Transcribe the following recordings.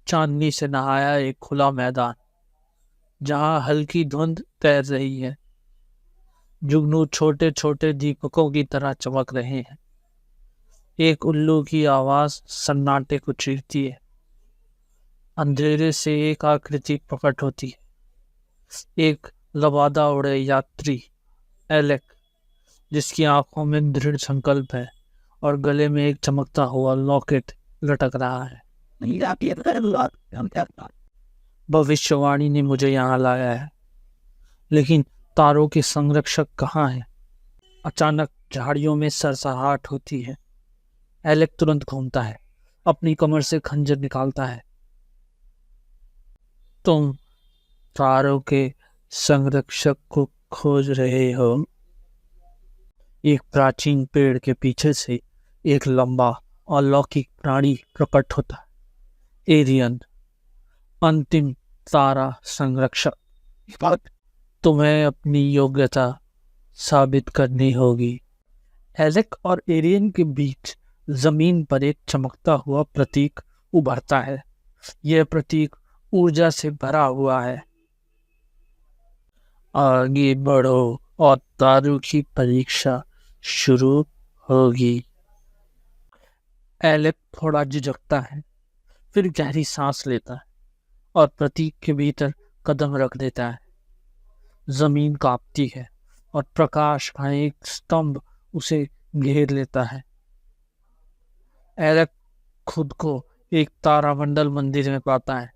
चांदनी से नहाया एक खुला मैदान, जहां हल्की धुंध तैर रही है। जुगनू छोटे छोटे दीपकों की तरह चमक रहे हैं। एक उल्लू की आवाज सन्नाटे को चीरती है। अंधेरे से एक आकृति प्रकट होती है, एक लबादा उड़े यात्री, एलेक, जिसकी आंखों में दृढ़ संकल्प है और गले में एक चमकता हुआ लॉकेट लटक रहा है। भविष्यवाणी ने मुझे यहाँ लाया है, लेकिन तारों के संरक्षक कहाँ हैं? अचानक झाड़ियों में सरसराहट होती है। एलेक तुरंत घूमता है, अपनी कमर से खंजर निकालता है। तुम तारों के संरक्षक को खोज रहे हो? एक प्राचीन पेड़ के पीछे से एक लंबा अलौकिक प्राणी प्रकट होता है। एरियन, अंतिम तारा संरक्षक। तुम्हें अपनी योग्यता साबित करनी होगी। एलेक और एरियन के बीच जमीन पर एक चमकता हुआ प्रतीक उभरता है। यह प्रतीक ऊर्जा से भरा हुआ है। आगे बढ़ो और तारों की परीक्षा शुरू होगी। एलेक थोड़ा झिझकता है, फिर गहरी सांस लेता है और प्रतीक के भीतर कदम रख देता है। जमीन कांपती है और प्रकाश का एक स्तंभ उसे घेर लेता है। एलेक खुद को एक तारामंडल मंदिर में पाता है।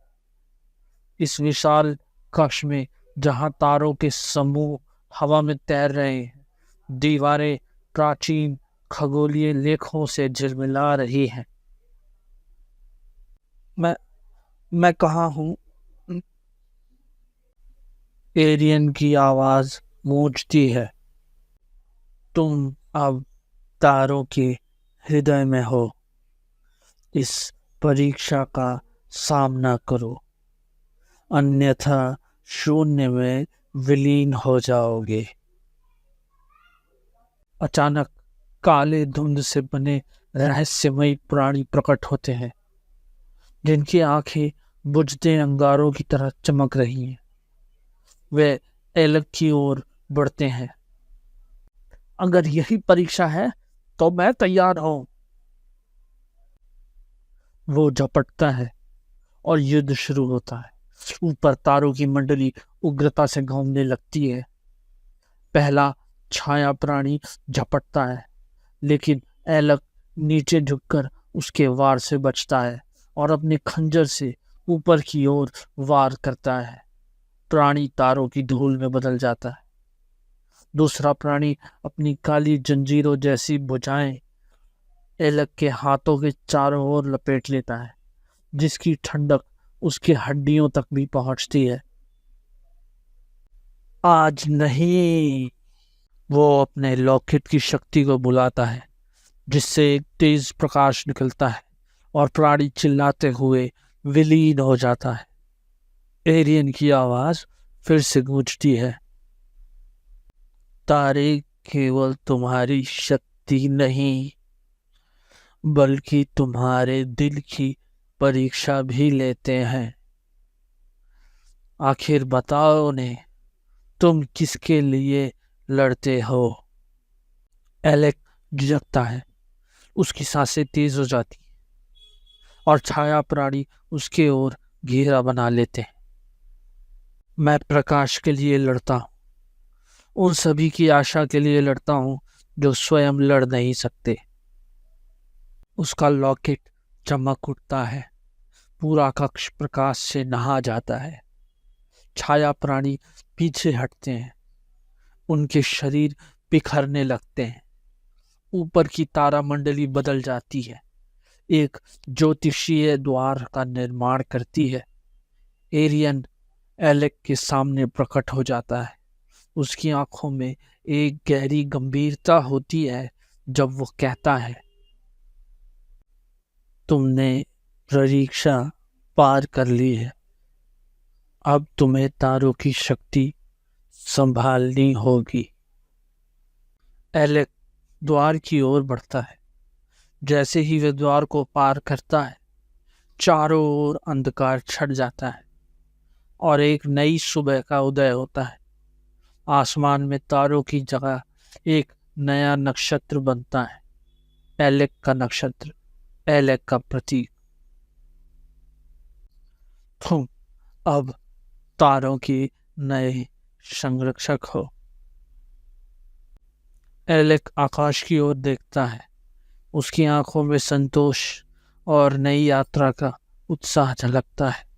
इस विशाल कक्ष में, जहां तारों के समूह हवा में तैर रहे हैं, दीवारें प्राचीन खगोलीय लेखों से झिलमिला रही हैं। मैं कहाँ हूँ? एरियन की आवाज गूंजती है। तुम अब तारों के हृदय में हो। इस परीक्षा का सामना करो, अन्यथा शून्य में विलीन हो जाओगे। अचानक काले धुंध से बने रहस्यमयी प्राणी प्रकट होते हैं, जिनकी आंखें बुझते अंगारों की तरह चमक रही हैं। वे एलेक की ओर बढ़ते हैं। अगर यही परीक्षा है तो मैं तैयार हूं। वो झपटता है और युद्ध शुरू होता है। ऊपर तारों की मंडली उग्रता से घूमने लगती है। पहला छाया प्राणी झपटता है, लेकिन एलेक नीचे झुककर उसके वार से बचता है और अपने खंजर से ऊपर की ओर वार करता है। प्राणी तारों की धूल में बदल जाता है। दूसरा प्राणी अपनी काली जंजीरों जैसी भुजाएं एलेक के हाथों के चारों ओर लपेट लेता है, जिसकी ठंडक उसकी हड्डियों तक भी पहुंचती है। आज नहीं। वो अपने लॉकेट की शक्ति को बुलाता है, जिससे एक तेज प्रकाश निकलता है और प्राणी चिल्लाते हुए विलीन हो जाता है। एरियन की आवाज फिर से गूंजती है। तारे केवल तुम्हारी शक्ति नहीं, बल्कि तुम्हारे दिल की परीक्षा भी लेते हैं। आखिर बताओ ने, तुम किसके लिए लड़ते हो? एलेक झिझकता है। उसकी सांसें तेज हो जाती और छाया प्राणी उसके ओर घेरा बना लेते हैं। मैं प्रकाश के लिए लड़ता हूँ, उन सभी की आशा के लिए लड़ता हूँ जो स्वयं लड़ नहीं सकते। उसका लॉकेट चमक उठता है। पूरा कक्ष प्रकाश से नहा जाता है। छाया प्राणी पीछे हटते हैं, उनके शरीर बिखरने लगते हैं। ऊपर की तारा मंडली बदल जाती है, एक ज्योतिषीय द्वार का निर्माण करती है। एरियन एलेक के सामने प्रकट हो जाता है। उसकी आंखों में एक गहरी गंभीरता होती है जब वो कहता है, तुमने परीक्षा पार कर ली है। अब तुम्हें तारों की शक्ति संभालनी होगी। एलेक द्वार की ओर बढ़ता है। जैसे ही वह द्वार को पार करता है, चारों ओर अंधकार छट जाता है और एक नई सुबह का उदय होता है। आसमान में तारों की जगह एक नया नक्षत्र बनता है, एलेक का नक्षत्र, एलेक का प्रतीक। तुम अब तारों की नए संरक्षक हो। एलेक आकाश की ओर देखता है। उसकी आंखों में संतोष और नई यात्रा का उत्साह झलकता है।